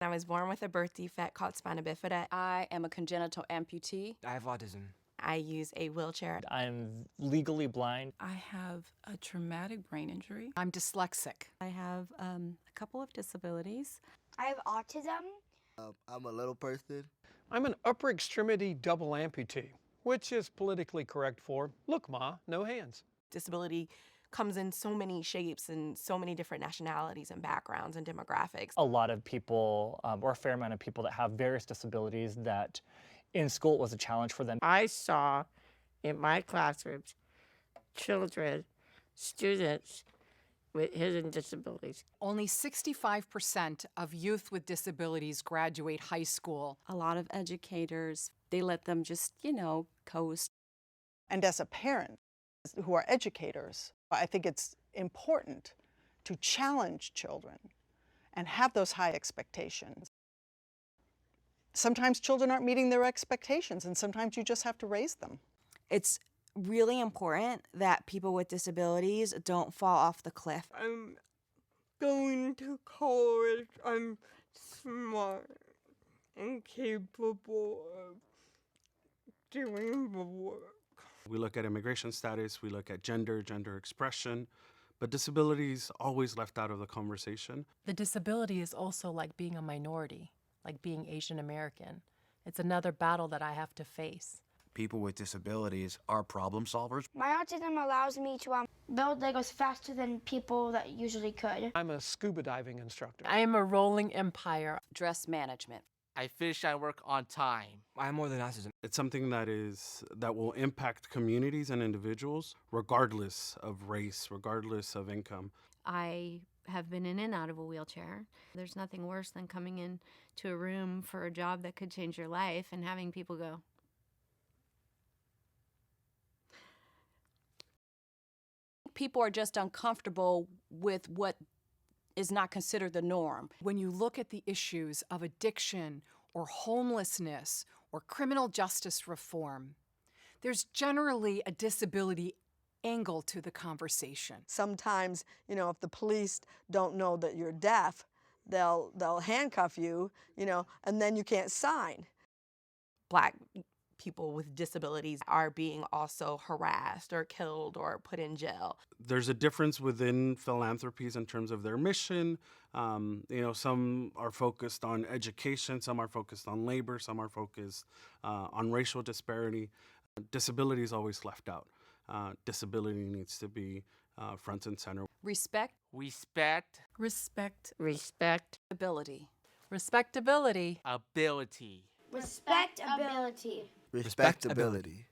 I was born with a birth defect called spina bifida. I am a congenital amputee. I have autism. I use a wheelchair. I'm legally blind. I have a traumatic brain injury. I'm dyslexic. I have a couple of disabilities. I have autism. I'm a little person. I'm an upper extremity double amputee, which is politically correct for, look, Ma, no hands. Disability comes in so many shapes and so many different nationalities and backgrounds and demographics. A lot of people, or a fair amount of people that have various disabilities that in school it was a challenge for them. I saw in my classrooms children, students with hidden disabilities. Only 65% of youth with disabilities graduate high school. A lot of educators, they let them just, coast. And as a parent who are educators, I think it's important to challenge children and have those high expectations. Sometimes children aren't meeting their expectations, and sometimes you just have to raise them. It's really important that people with disabilities don't fall off the cliff. I'm going to college. I'm smart and capable of doing the work. We look at immigration status, we look at gender expression, but disability is always left out of the conversation. The disability is also like being a minority, like being Asian American. It's another battle that I have to face. People with disabilities are problem solvers. My autism allows me to build Legos faster than people that usually could. I'm a scuba diving instructor. I am a rolling empire. Dress management. I finish my work on time. I have more than autism. It's something that will impact communities and individuals regardless of race, regardless of income. I have been in and out of a wheelchair. There's nothing worse than coming in to a room for a job that could change your life and having people go, People are just uncomfortable with what is not considered the norm. When you look at the issues of addiction or homelessness or criminal justice reform, there's generally a disability angle to the conversation. Sometimes, if the police don't know that you're deaf, they'll handcuff you, and then you can't sign. Black people with disabilities are being also harassed or killed or put in jail. There's a difference within philanthropies in terms of their mission. Some are focused on education, some are focused on labor, some are focused on racial disparity. Disability is always left out. Disability needs to be front and center. Respect. Respect. Respect. Respectability. Respectability. Ability. RespectAbility. RespectAbility.